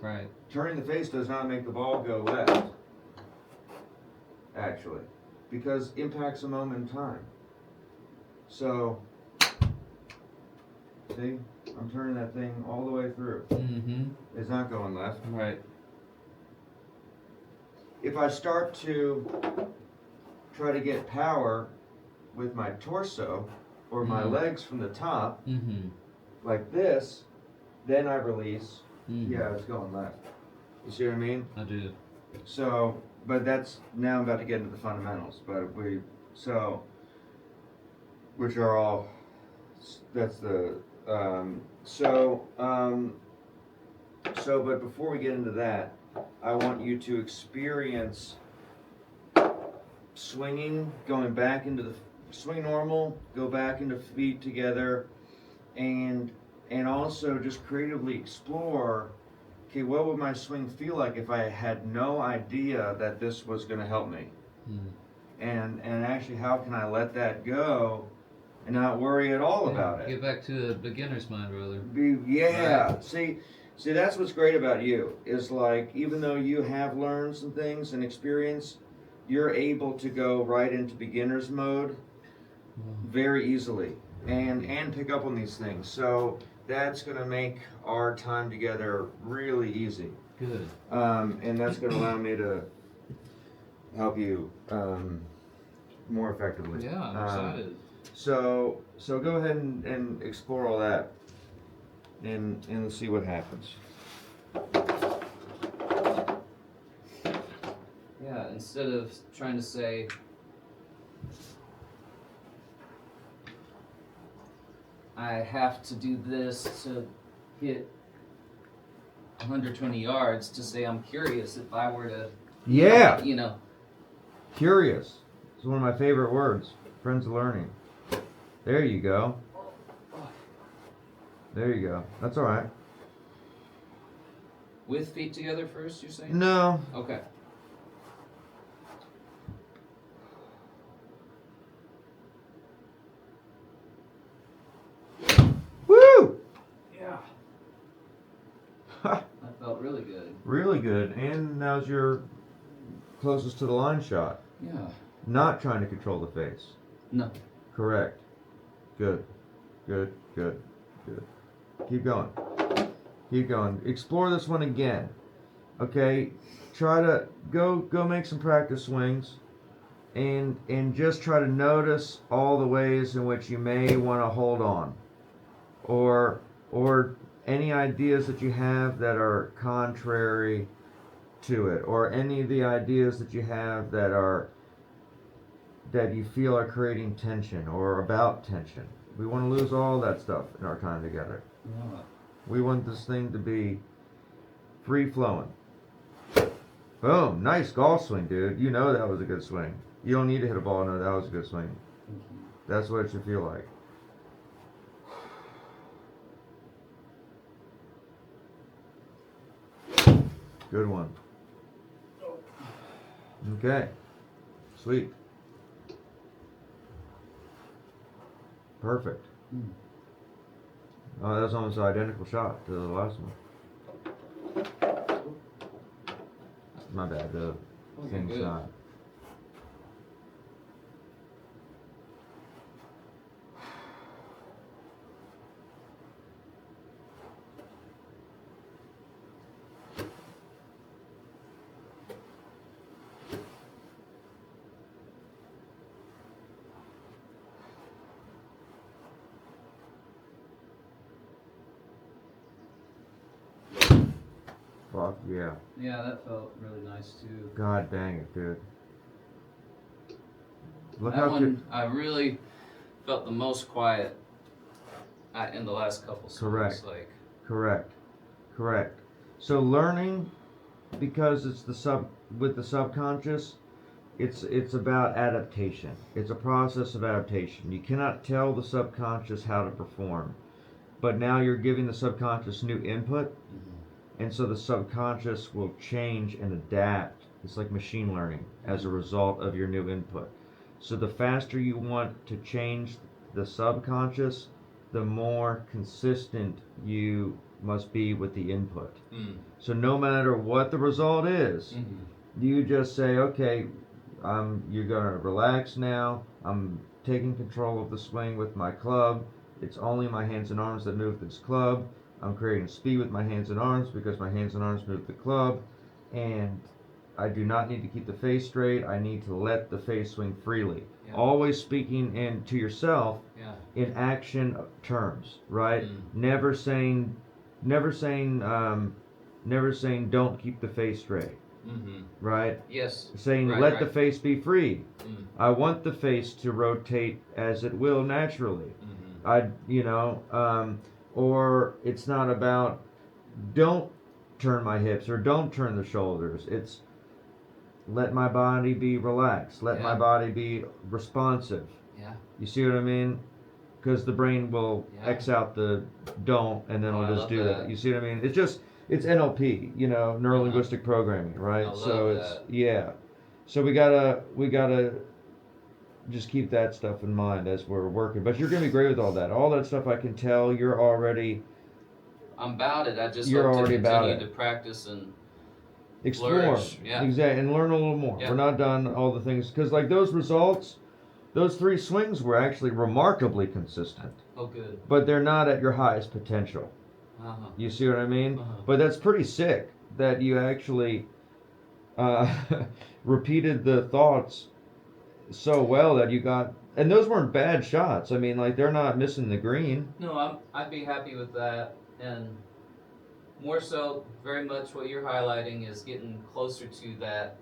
Right. turning the face does not make the ball go left, actually, because impact's a moment in time. So, see, I'm turning that thing all the way through. Mm-hmm. It's not going left. Right. If I start to try to get power with my torso or my legs from the top, Mm-hmm. like this, then I release. Mm-hmm. Yeah, it's going left. You see what I mean? I do. So, but now I'm about to get into the fundamentals, but which are all, that's the, but before we get into that, I want you to experience swinging, going back into the swing normal, go back into feet together, and also just creatively explore, okay, what would my swing feel like if I had no idea that this was going to help me? And actually, how can I let that go and not worry at all about it? Get back to a beginner's mind, brother. Right. See, that's what's great about you, is like, even though you have learned some things and experience, you're able to go right into beginner's mode very easily and pick up on these things. So that's going to make our time together really easy. Good. And that's going to allow me to help you more effectively. Yeah, I'm excited. So go ahead and explore all that and see what happens. Yeah, instead of trying to say, I have to do this to hit 120 yards, to say I'm curious if I were to, Yeah. you know. Curious. It's one of my favorite words. Friends of learning. There you go. There you go. That's all right. With feet together first, you're saying? No. Okay. Woo! Yeah. Ha! That felt really good. Really good. And now's your closest to the line shot. Yeah. Not trying to control the face. No. Correct. Good. Good. Good. Good. Keep going. Keep going. Explore this one again. Okay? Try to go make some practice swings and just try to notice all the ways in which you may want to hold on. Or any ideas that you have that are contrary to it, or any of the ideas that you have that you feel are creating tension or about tension. We want to lose all that stuff in our time together. Yeah. We want this thing to be free flowing. Boom, nice golf swing, dude. You know that was a good swing. You don't need to hit a ball, no, that was a good swing. That's what it should feel like. Good one. Okay. Sweet. Perfect. Oh, that was almost an identical shot to the last one. My bad, the thing's good. not. Fuck yeah. Yeah, that felt really nice too. God dang it, dude. Look That how one, good. I really felt the most quiet in the last couple songs. Correct. Like, Correct. So learning, because it's with the subconscious, it's about adaptation. It's a process of adaptation. You cannot tell the subconscious how to perform, but now you're giving the subconscious new input, and so the subconscious will change and adapt. It's like machine learning as a result of your new input. So the faster you want to change the subconscious, the more consistent you must be with the input. So no matter what the result is, you just say, okay, you're gonna relax now. I'm taking control of the swing with my club. It's only my hands and arms that move this club. I'm creating speed with my hands and arms because my hands and arms move the club, and I do not need to keep the face straight. I need to let the face swing freely. Yeah. Always speaking to yourself in action terms, right? Never saying don't keep the face straight, right? yes. Saying let the face be free. I want the face to rotate as it will naturally. Or it's not about don't turn my hips or don't turn the shoulders. It's let my body be relaxed. Let my body be responsive. Yeah. You see what I mean? Because the brain will Yeah. X out the don't, and then Oh, it'll I just love do that. that. You see what I mean? It's NLP, neuro linguistic programming, right? I love so that. yeah. So we gotta just keep that stuff in mind as we're working. But you're gonna be great with all that. All that stuff I can tell you're already. I'm about it. I just You're hope to already about continue it. to practice and Explore, flourish. Yeah. exactly, and learn a little more. Yeah. We're not done all the things because like those results, those 3 swings were actually remarkably consistent. Oh, good. But they're not at your highest potential. Uh-huh. You see what I mean? Uh-huh. But that's pretty sick that you actually uh, repeated the thoughts so well that you got. And those weren't bad shots. I mean, like they're not missing the green. No, I'd be happy with that, and more so, very much what you're highlighting is getting closer to that.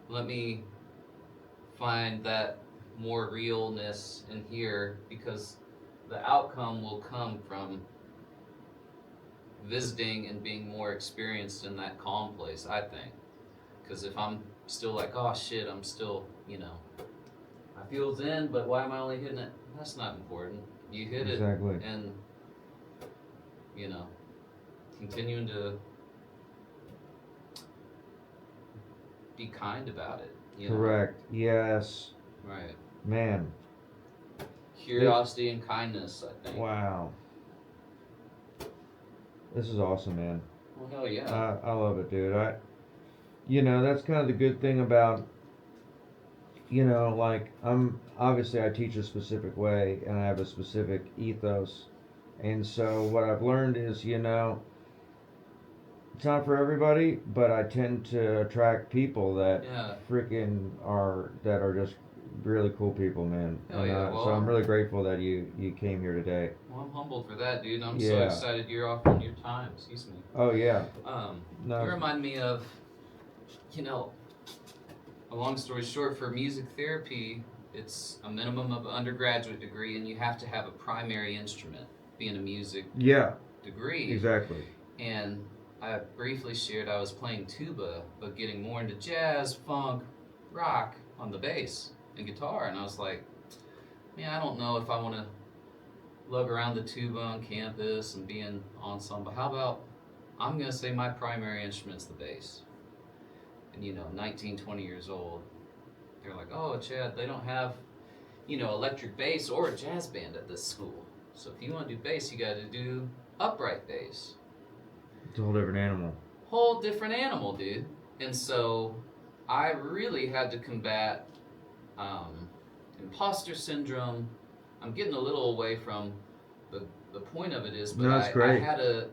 Let me find that more realness in here, because the outcome will come from visiting and being more experienced in that calm place, I think. Because if I'm still like, oh shit, I'm still, I feel zen, but why am I only hitting it? That's not important. You hit Exactly. it, and, continuing to be kind about it. Correct. Yes. Right. Man. Curiosity and kindness, I think. Wow. This is awesome, man. Well, hell yeah. I love it, dude. That's kind of the good thing about, like I teach a specific way and I have a specific ethos. And so what I've learned is, it's not for everybody, but I tend to attract people that that are just really cool people, man. Hell yeah. So I'm really grateful that you came here today. Well, I'm humbled for that, dude. I'm so excited you're offering your time. Excuse me. Oh yeah. You remind me of, a long story short, for music therapy, it's a minimum of an undergraduate degree, and you have to have a primary instrument, being a music degree. Exactly. And I briefly shared I was playing tuba, but getting more into jazz, funk, rock on the bass and guitar. And I was like, man, I don't know if I want to lug around the tuba on campus and be in ensemble. How about I'm going to say my primary instrument's the bass. And 19, 20 years old, they're like, oh, Chad, they don't have, electric bass or a jazz band at this school. So if you want to do bass, you got to do upright bass. It's a whole different animal. Whole different animal, dude. And so I really had to combat imposter syndrome. I'm getting a little away from the point of it is, but I had a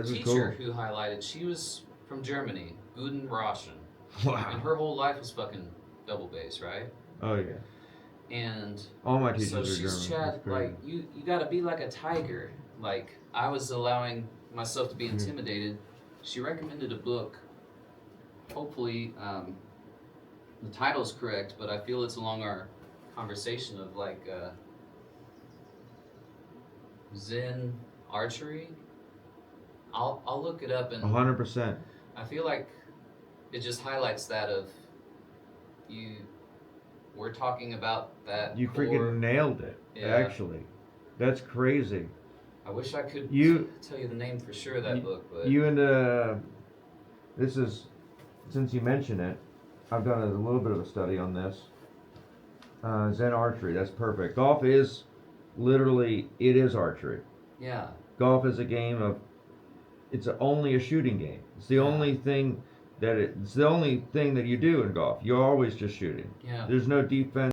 teacher who highlighted, she was from Germany, Guten Raschen. Wow. And her whole life was fucking double bass, right? Oh yeah. And all my teachers so are she's German. Chad, like you gotta be like a tiger. Like I was allowing myself to be intimidated. She recommended a book. Hopefully, the title's correct, but I feel it's along our conversation of like Zen archery. I'll look it up and 100%. I feel like it just highlights that of you. We're talking about that. You freaking nailed it. Yeah. Actually, that's crazy. I wish I could tell you the name for sure of that book, but this is, since you mention it, I've done a little bit of a study on this. Zen archery, that's perfect. Golf is literally, it is archery. Yeah. Golf is a game of, it's only a shooting game. It's the only thing that you do in golf. You're always just shooting. Yeah. There's no defense.